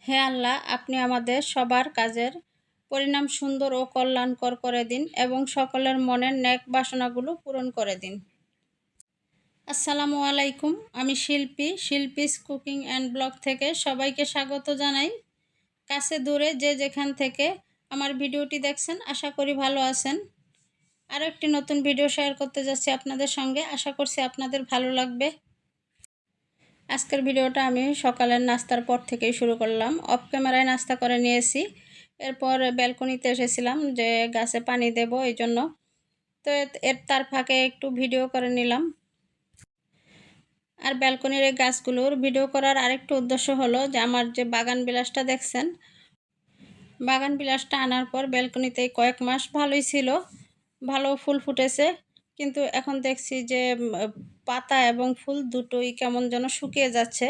হে আল্লাহ, আপনি আমাদের সবার কাজের পরিণাম সুন্দর ও কল্যাণকর করে দিন এবং সকলের মনের নেক বাসনাগুলো পূরণ করে দিন। আসসালামু আলাইকুম। আমি শিল্পীস কুকিং অ্যান্ড ব্লগ থেকে সবাইকে স্বাগত জানাই। কাছে দূরে যে যেখান থেকে আমার ভিডিওটি দেখছেন, আশা করি ভালো আছেন। আরও একটি নতুন ভিডিও শেয়ার করতে যাচ্ছি আপনাদের সঙ্গে, আশা করছি আপনাদের ভালো লাগবে। আজকের ভিডিওটা আমি সকালের নাস্তার পর থেকেই শুরু করলাম। অফ ক্যামেরায় নাস্তা করে নিয়েছি, এরপর ব্যালকনিতে এসেছিলাম যে গাছে পানি দেব, এই জন্য। তো তার ফাঁকে একটু ভিডিও করে নিলাম। আর ব্যালকনির এই গাছগুলোর ভিডিও করার আরেকটু উদ্দেশ্য হলো যে আমার যে বাগান বিলাসটা দেখছেন, বাগান বিলাসটা আনার পর ব্যালকনিতে কয়েক মাস ভালোই ছিল, ভালো ফুল ফুটেছে, কিন্তু এখন দেখছি যে পাতা এবং ফুল দুটোই কেমন যেন শুকিয়ে যাচ্ছে।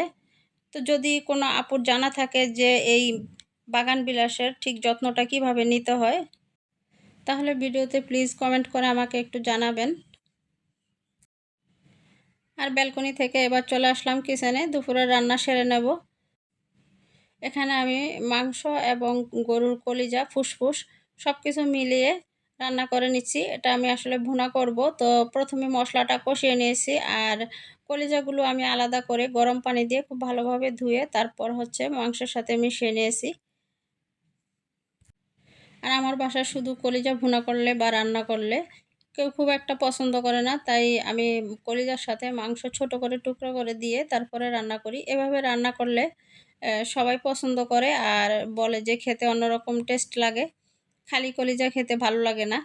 তো যদি কোনো আপুর জানা থাকে যে এই বাগান বিলাসের ঠিক যত্নটা কিভাবে নিতে হয়, তাহলে ভিডিওতে প্লিজ কমেন্ট করে আমাকে একটু জানাবেন। আর ব্যালকনি থেকে এবার চলে আসলাম কিচেনে, দুপুরের রান্না সেরে নেব। এখানে আমি মাংস এবং গরুর কলিজা, ফুসফুস সব কিছু মিলিয়ে রান্না করে নিচ্ছি। এটা আমি আসলে ভুনা করব, তো প্রথমে মশলাটা কষিয়ে নিয়েছি, আর কলিজাগুলো আমি আলাদা করে গরম পানি দিয়ে খুব ভালোভাবে ধুয়ে তারপর মাংসের সাথে মিশিয়ে নিয়েছি। আর আমার বাসায় শুধু কলিজা ভুনা করলে বা রান্না করলে কেউ খুব একটা পছন্দ করে না, তাই আমি কলিজার সাথে মাংস ছোট করে টুকরো করে দিয়ে তারপরে রান্না করি। এভাবে রান্না করলে সবাই পছন্দ করে আর বলে যে খেতে অন্যরকম টেস্ট লাগে, খালি কলিজা খেতে ভালো লাগে না।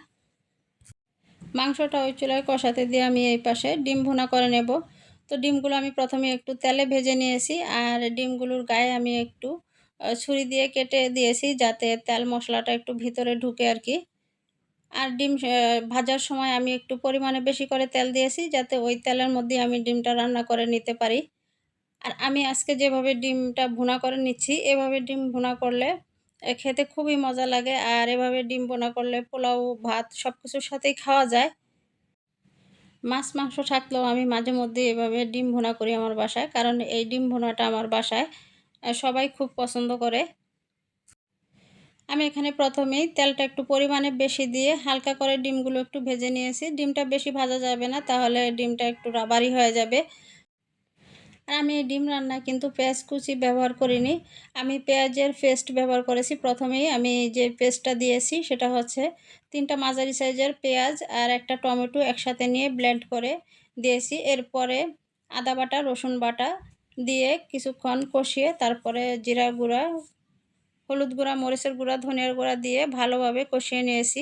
মাংসটা ওই চুলায় কষাতে দিয়ে আমি এই পাশে ডিম ভুনা করে নেব। তো ডিমগুলো আমি প্রথমে একটু তেলে ভেজে নিয়েছি, আর ডিমগুলোর গায়ে আমি একটু ছুরি দিয়ে কেটে দিয়েছি যাতে তেল মশলাটা একটু ভিতরে ঢুকে আর কি। আর ডিম ভাজার সময় আমি একটু পরিমাণে বেশি করে তেল দিয়েছি যাতে ওই তেলের মধ্যে আমি ডিমটা রান্না করে নিতে পারি। আর আমি আজকে যেভাবে ডিমটা ভুনা করে নিচ্ছি, এভাবে ডিম ভুনা করলে খেতে খুবই মজা লাগে, আর এভাবে ডিম ভুনা করলে পোলাও ভাত সব কিছুর সাথেই খাওয়া যায়। মাছ মাংস থাকলেও আমি মাঝে মধ্যে এভাবে ডিম ভুনা করি আমার বাসায়, কারণ এই ডিম ভুনাটা আমার বাসায় সবাই খুব পছন্দ করে। আমি এখানে প্রথমেই তেলটা একটু পরিমাণে বেশি দিয়ে হালকা করে ডিমগুলো একটু ভেজে নিয়েছি। ডিমটা বেশি ভাজা যাবে না, তাহলে ডিমটা একটু রাবারি হয়ে যাবে। আর আমি এই ডিম রান্নায় কিন্তু পেঁয়াজ কুচি ব্যবহার করিনি, আমি পেঁয়াজের পেস্ট ব্যবহার করেছি। প্রথমেই আমি যে পেস্টটা দিয়েছি সেটা 3টা মাঝারি সাইজের পেঁয়াজ আর একটা টমেটো একসাথে নিয়ে ব্লেন্ড করে দিয়েছি। এরপরে আদা বাটা, রসুন বাটা দিয়ে কিছুক্ষণ কষিয়ে তারপরে জিরা গুঁড়া, হলুদ গুঁড়া, মরিচের গুঁড়া, ধনিয়ার গুঁড়া দিয়ে ভালোভাবে কষিয়ে নিয়েছি।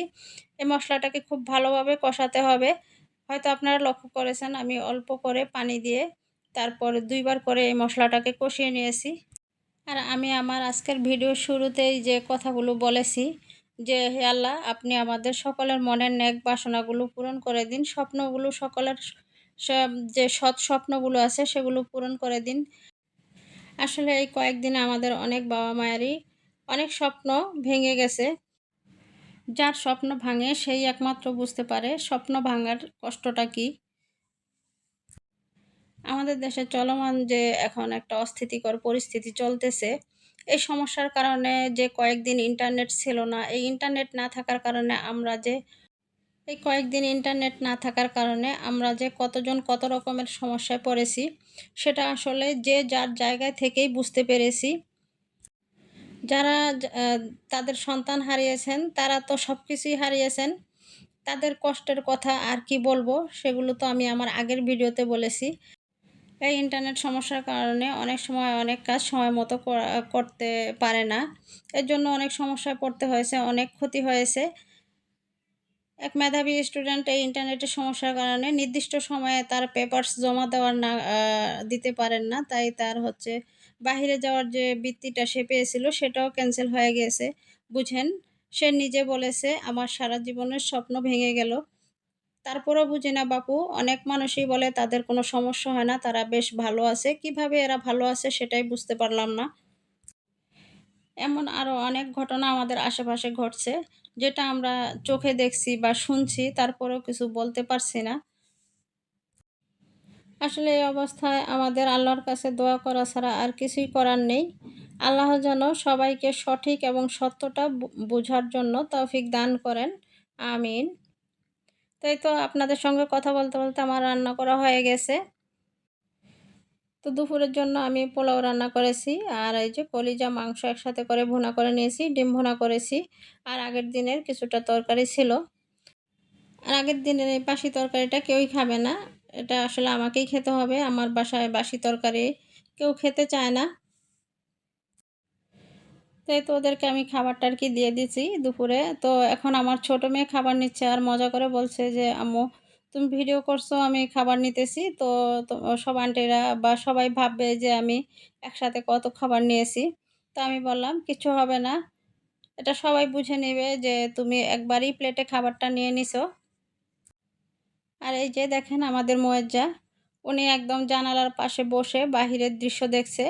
এই মশলাটাকে খুব ভালোভাবে কষাতে হবে। হয়তো আপনারা লক্ষ্য করেছেন আমি অল্প করে পানি দিয়ে তারপর 2বার করে এই মশলাটাকে কষিয়ে নিয়েছি। আর আমি আমার আজকের ভিডিওর শুরুতেই যে কথাগুলো বলেছি যে হে আল্লাহ, আপনি আমাদের সকলের মনের নেক বাসনাগুলো পূরণ করে দিন, স্বপ্নগুলো সকলের যে সৎ স্বপ্নগুলো আছে সেগুলো পূরণ করে দিন। আসলে এই কয়েকদিনে আমাদের অনেক বাবা মায়েরই অনেক স্বপ্ন ভেঙে গেছে। যার স্বপ্ন ভাঙে সেই একমাত্র বুঝতে পারে স্বপ্ন ভাঙার কষ্টটা কী। আমাদের দেশে চলমান যে এখন একটা অস্থিতিকর পরিস্থিতি চলতেছে, এই সমস্যার কারণে যে কয়েকদিন ইন্টারনেট ছিল না, এই ইন্টারনেট না থাকার কারণে আমরা যে কতজন কত রকমের সমস্যায় পড়েছি, সেটা আসলে যে যার জায়গায় থেকেই বুঝতে পেরেছি। যারা তাদের সন্তান হারিয়েছেন তারা তো সব কিছুই হারিয়েছেন, তাদের কষ্টের কথা আর কি বলবো, সেগুলো তো আমি আমার আগের ভিডিওতে বলেছি। এই ইন্টারনেট সমস্যার কারণে অনেক সময় অনেক কাজ সময় মতো করতে পারে না, এর জন্য অনেক সমস্যায় পড়তে হয়েছে, অনেক ক্ষতি হয়েছে। এক মেধাবী স্টুডেন্ট এই ইন্টারনেটের সমস্যার কারণে নির্দিষ্ট সময়ে তার পেপারস জমা দেওয়ার না দিতে পারেন না, তাই তার বাহিরে যাওয়ার যে বৃত্তিটা সে পেয়েছিল সেটাও ক্যান্সেল হয়ে গেছে। বুঝেন, সে নিজে বলেছে আমার সারা জীবনের স্বপ্ন ভেঙে গেল। তারপরেও বুঝি না বাপু, অনেক মানুষই বলে তাদের কোনো সমস্যা হয় না, তারা বেশ ভালো আছে। কিভাবে এরা ভালো আছে সেটাই বুঝতে পারলাম না। এমন আরও অনেক ঘটনা আমাদের আশেপাশে ঘটছে, যেটা আমরা চোখে দেখছি বা শুনছি, তারপরেও কিছু বলতে পারছি না। আসলে এই অবস্থায় আমাদের আল্লাহর কাছে দোয়া করা ছাড়া আর কিছুই করার নেই। আল্লাহ যেন সবাইকে সঠিক এবং সত্যটা বোঝার জন্য তৌফিক দান করেন। আমিন। তাই তো আপনাদের সঙ্গে কথা বলতে বলতে আমার রান্না করা হয়ে গেছে। তো দুপুরের জন্য আমি পোলাও রান্না করেছি, আর এই যে কলিজা মাংস একসাথে করে ভুনা করে নিয়েছি, ডিম ভুনা করেছি, আর আগের দিনের কিছুটা তরকারি ছিল। আর আগের দিনের এই বাসি তরকারিটা কেউই খাবে না, এটা আসলে আমাকেই খেতে হবে। আমার বাসায় বাসি তরকারি কেউ খেতে চায় না। তাই তো ওদেরকে আমি খাবারটা আর কি দিয়ে দিছি দুপুরে। তো এখন আমার ছোট মেয়ে খাবার নিচ্ছে, আর মজা করে বলছে যে আম্মু তুমি ভিডিও করছো, আমি খাবার নিতেছি, তো সব আন্টিরা বা সবাই ভাববে যে আমি একসাথে কত খাবার নিয়েছি। তো আমি বললাম কিছু হবে না, এটা সবাই বুঝে নেবে যে তুমি একবারই প্লেটে খাবারটা নিয়ে নিছো। আর এই যে দেখেন আমাদের মোয়াজ্জা, উনি একদম জানালার পাশে বসে বাহিরের দৃশ্য দেখছে,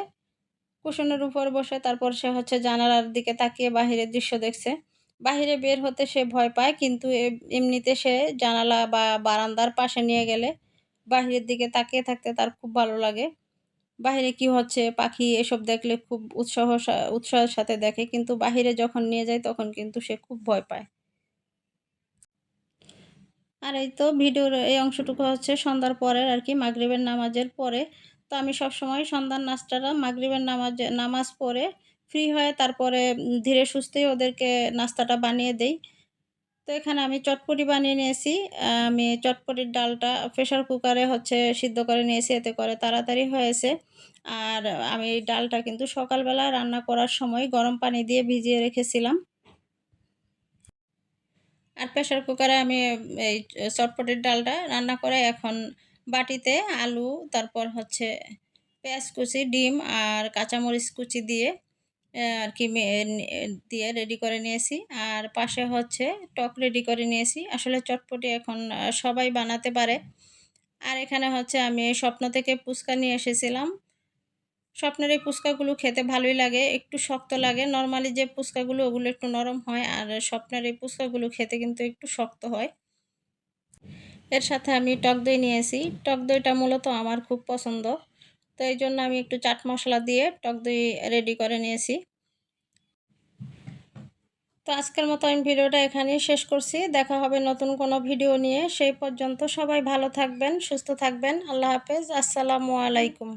কুশনের উপর বসে। তারপর সে হচ্ছে জানালার দিকে তাকিয়ে বাহিরের দৃশ্য দেখছে। বাহিরে বের হতে সে ভয় পায়, কিন্তু এমনিতে সে জানালা বা বারান্দার পাশে নিয়ে গেলে বাহিরের দিকে তাকিয়ে থাকতে তার খুব ভালো লাগে। বাহিরে কি হচ্ছে, পাখি এসব দেখলে খুব উৎসাহের সাথে দেখে, কিন্তু বাহিরে যখন নিয়ে যায় তখন কিন্তু সে খুব ভয় পায়। আর এই তো ভিডিওর এই অংশটুকু হচ্ছে সন্ধ্যার পরের আর কি, মাগরিবের নামাজের পরে। তো আমি সবসময় সন্ধ্যার নাস্তাটা মাগরিবের নামাজ পড়ে ফ্রি হয়ে তারপরে ধীরে সুস্থেই ওদেরকে নাস্তাটা বানিয়ে দেই। তো এখানে আমি চটপটি বানিয়ে নিয়েছি। আমি চটপটির ডালটা প্রেশার কুকারে হচ্ছে সিদ্ধ করে নিয়েছি, এতে করে তাড়াতাড়ি হয়েছে। আর আমি এই ডালটা কিন্তু সকালবেলা রান্না করার সময় গরম পানি দিয়ে ভিজিয়ে রেখেছিলাম। আর প্রেশার কুকারে আমি এই চটপটির ডালটা রান্না করে এখন বাটিতে আলু, তারপর হচ্ছে পেঁয়াজ কুচি, ডিম আর কাঁচামরিচ কুচি দিয়ে আর কি দিয়ে রেডি করে নিয়েছি। আর পাশে হচ্ছে টক রেডি করে নিয়েছি। আসলে চটপটি এখন সবাই বানাতে পারে। আর এখানে হচ্ছে আমি স্বপ্ন থেকে ফুচকা নিয়ে এসেছিলাম। স্বপ্নের এই ফুচকাগুলো খেতে ভালোই লাগে, একটু শক্ত লাগে। নরমালি যে ফুচকাগুলো ওগুলো একটু নরম হয়, আর স্বপ্নের এই ফুচকাগুলো খেতে কিন্তু একটু শক্ত হয়। এর সাথে আমি টক দই নিয়েছি। টক দইটা মূলত আমার খুব পছন্দ, তো এই জন্য আমি একটু চাট মশলা দিয়ে টক দই রেডি করে নিয়েছি। তো আজকের মতো আমি ভিডিওটা এখানেই শেষ করছি। দেখা হবে নতুন কোনো ভিডিও নিয়ে। সেই পর্যন্ত সবাই ভালো থাকবেন, সুস্থ থাকবেন। আল্লাহ হাফেজ। আসসালামু আলাইকুম।